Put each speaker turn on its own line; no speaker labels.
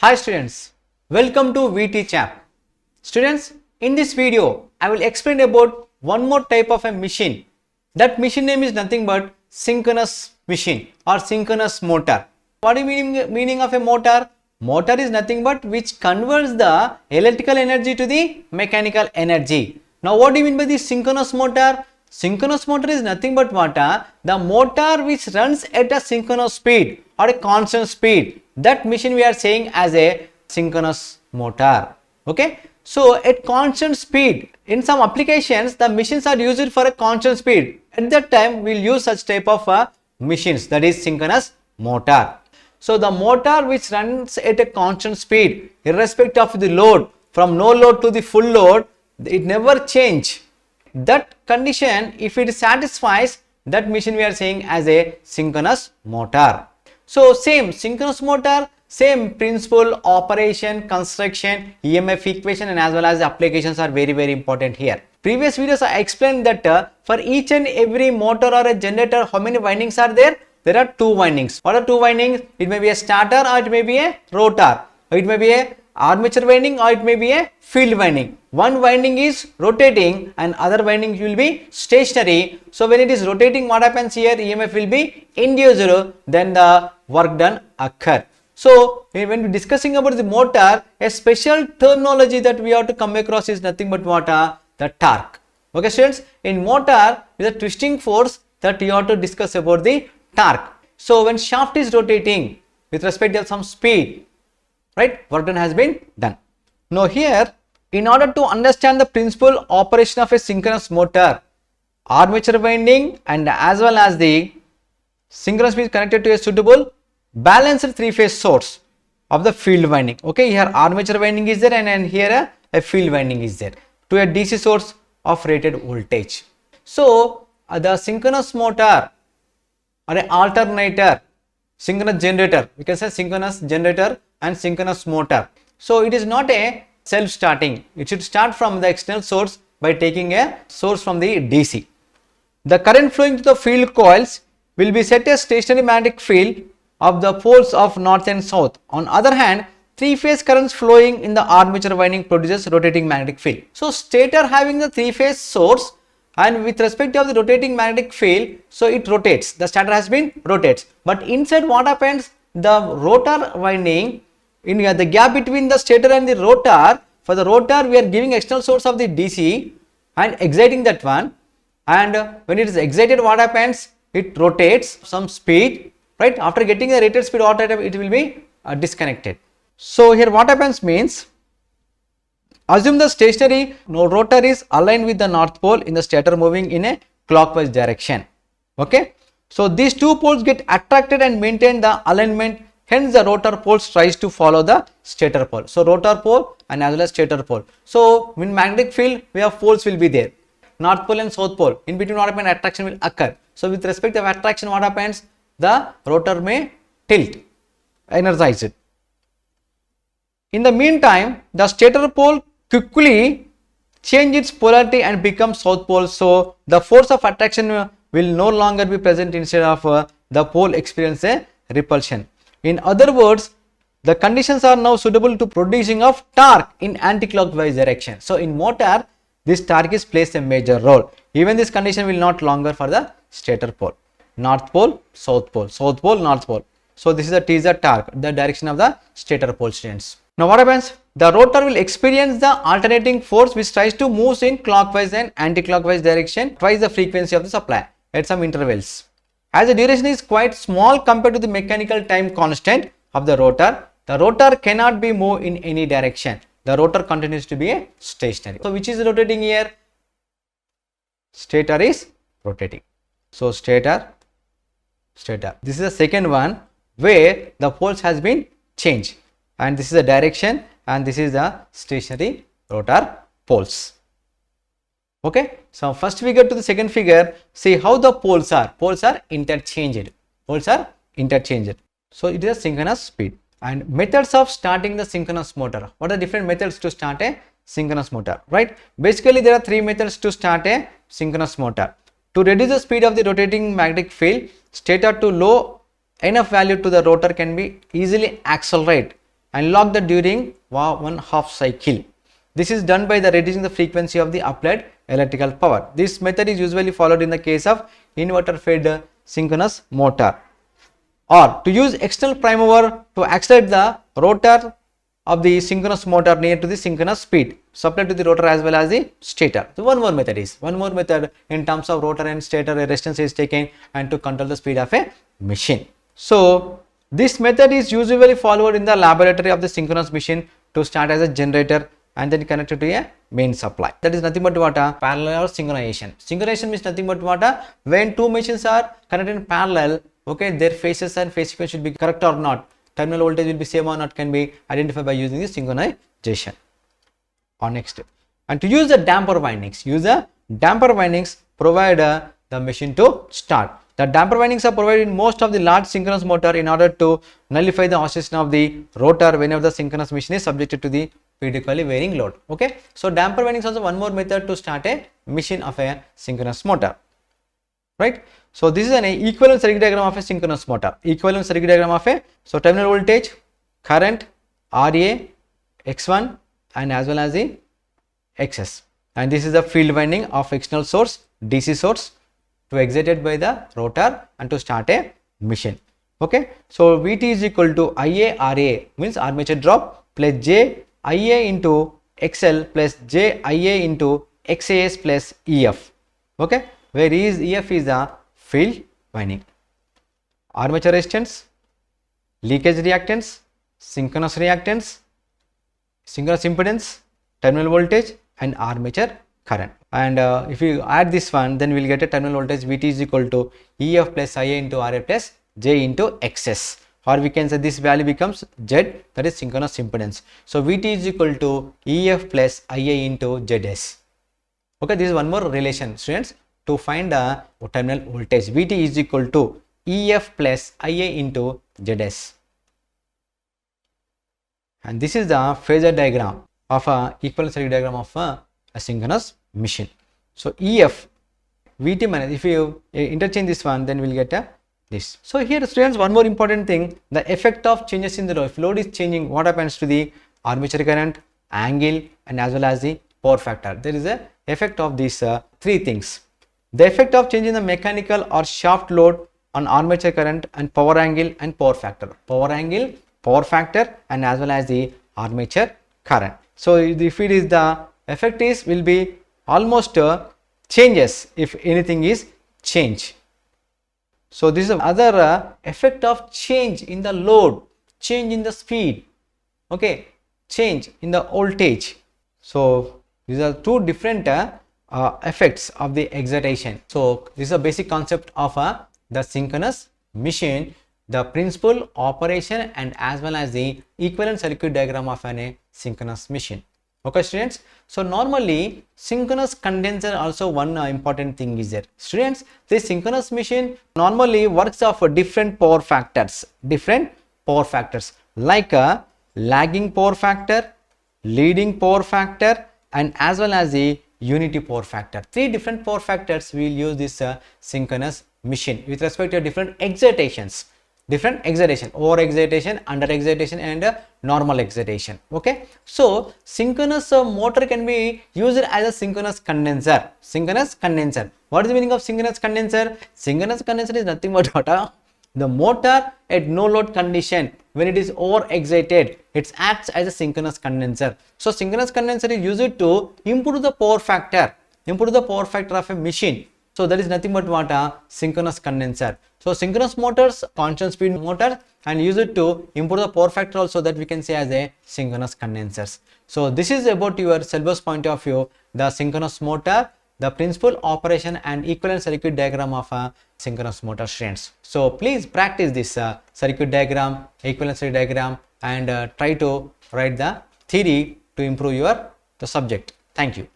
Hi students, welcome to VT Chap. Students, in this video, I will explain about one more type of a machine. That machine name is nothing but synchronous machine or synchronous motor. What is meaning of a motor? Motor is nothing but which converts the electrical energy to the mechanical energy. Now what do you mean by this synchronous motor? Synchronous motor is nothing but what? The motor which runs at a synchronous speed or a constant speed. That machine we are saying as a synchronous motor. Okay. So at constant speed, in some applications the machines are used for a constant speed. At that time we will use such type of machines, that is synchronous motor. So the motor which runs at a constant speed irrespective of the load, from no load to the full load, it never change. That condition, if it satisfies, that machine we are saying as a synchronous motor. So same synchronous motor, same principle, operation, construction, EMF equation and as well as applications are very important here. Previous videos I explained that for each and every motor or a generator, how many windings are there? There are two windings. What are two windings? It may be a starter or it may be a rotor. It may be a armature winding or it may be a field winding. One winding is rotating and other winding will be stationary. So when it is rotating, what happens here? EMF will be induced, then the work done occur. So when we are discussing about the motor, a special terminology that we have to come across is nothing but what? The torque. Okay students, in motor with a twisting force that you have to discuss about the torque. So when shaft is rotating with respect to some speed, right, work done has been done. Now here, in order to understand the principal operation of a synchronous motor, armature winding and as well as the synchronous is connected to a suitable balanced three-phase source of the field winding. Okay, here armature winding is there and here a field winding is there to a DC source of rated voltage. So the synchronous motor or an alternator, synchronous generator, we can say synchronous generator and synchronous motor. So it is not a self-starting. It should start from the external source by taking a source from the DC. The current flowing to the field coils will be set as stationary magnetic field of the poles of north and south. On other hand, three-phase currents flowing in the armature winding produces rotating magnetic field. So stator having the three-phase source and with respect to the rotating magnetic field, so it rotates. The stator has been rotates. But inside what happens? The rotor winding, in the gap between the stator and the rotor, for the rotor we are giving external source of the DC and exciting that one, and when it is excited, what happens? It rotates some speed, right? After getting the rated speed, what it will be disconnected. So here what happens means, assume the stationary rotor is aligned with the north pole in the stator moving in a clockwise direction. Okay, so these two poles get attracted and maintain the alignment. Hence the rotor poles tries to follow the stator pole. So rotor pole and as well as stator pole. So in magnetic field we have poles will be there, north pole and south pole. In between what happens? Attraction will occur. So with respect to attraction, what happens? The rotor may tilt, energized. In the meantime, the stator pole quickly change its polarity and become south pole. So the force of attraction will no longer be present, instead of the pole experience a repulsion. In other words, the conditions are now suitable to producing of torque in anti-clockwise direction. So in motor, this torque is plays a major role. Even this condition will not longer for the stator pole. North pole, south pole, south pole, north pole. So this is the teaser torque, the direction of the stator pole, students. Now what happens? The rotor will experience the alternating force which tries to move in clockwise and anti-clockwise direction twice the frequency of the supply at some intervals. As the duration is quite small compared to the mechanical time constant of the rotor cannot be moved in any direction. The rotor continues to be a stationary. So which is rotating here? Stator is rotating. So stator. This is the second one where the poles has been changed, and this is the direction and this is the stationary rotor poles. Okay, so first figure to the second figure, see how the poles are interchanged. So it is a synchronous speed. And methods of starting the synchronous motor. What are different methods to start a synchronous motor, right? Basically there are three methods to start a synchronous motor. To reduce the speed of the rotating magnetic field, stator to low enough value to the rotor can be easily accelerate and lock that during 1/2 cycle. This is done by the reducing the frequency of the applied electrical power. This method is usually followed in the case of inverter fed synchronous motor. Or to use external prime mover to accelerate the rotor of the synchronous motor near to the synchronous speed supplied to the rotor as well as the stator. So one more method in terms of rotor and stator resistance is taken and to control the speed of a machine. So this method is usually followed in the laboratory of the synchronous machine to start as a generator and then connected to a main supply. That is nothing but what? Parallel or synchronization. Synchronization means nothing but what? When two machines are connected in parallel, okay, their phases and phase sequence should be correct or not. Terminal voltage will be same or not can be identified by using the synchronization. Or next, and to use the damper windings, provide the machine to start. The damper windings are provided in most of the large synchronous motor in order to nullify the oscillation of the rotor whenever the synchronous machine is subjected to the periodically varying load. Okay, so damper windings also one more method to start a machine of a synchronous motor, right? So this is an equivalent circuit diagram of a synchronous motor. So terminal voltage, current, RA, X1 and as well as the XS, and this is the field winding of external source, DC source, to excited by the rotor and to start a machine. Okay, so Vt is equal to Ia Ra means armature drop plus J Ia into XL plus J Ia into XAS plus EF. Okay, where EF is the field winding. Armature resistance, leakage reactance, synchronous reactance, synchronous impedance, terminal voltage and armature current. And if you add this one, then we will get a terminal voltage Vt is equal to EF plus Ia into Ra plus J into XS, or we can say this value becomes Z, that is synchronous impedance. So Vt is equal to EF plus Ia into ZS. Okay, this is one more relation, students, to find the terminal voltage. Vt is equal to EF plus Ia into ZS. And this is the phasor diagram of a equivalent circuit diagram of a synchronous machine. So EF, Vt minus, if you interchange this one, then we will get this. So here, students, one more important thing, the effect of changes in the load. If load is changing, what happens to the armature current, angle and as well as the power factor? There is a effect of these three things. The effect of changing the mechanical or shaft load on armature current and power angle and power factor. Power angle, power factor and as well as the armature current. So if it is the effect is will be almost changes if anything is change. So this is other effect of change in the load, change in the speed, okay, change in the voltage. So these are two different effects of the excitation. So this is a basic concept of the synchronous machine, the principle, operation and as well as the equivalent circuit diagram of an synchronous machine. Okay, students. So normally synchronous condenser also one important thing is there. Students, this synchronous machine normally works of different power factors like a lagging power factor, leading power factor and as well as the unity power factor. Three different power factors we will use this synchronous machine with respect to different excitations. Over excitation, under excitation and normal excitation. Okay, so synchronous motor can be used as a synchronous condenser. What is the meaning of synchronous condenser? Synchronous condenser is nothing but what? The motor at no load condition, when it is over excited, it acts as a synchronous condenser. So synchronous condenser is used to improve the power factor of a machine. So that is nothing but what? Synchronous condenser. So synchronous motors, constant speed motor and use it to improve the power factor also, that we can say as a synchronous condensers. So this is about your syllabus point of view, the synchronous motor, the principle, operation and equivalent circuit diagram of a synchronous motor, students. So please practice this circuit diagram, equivalent circuit diagram and try to write the theory to improve the subject. Thank you.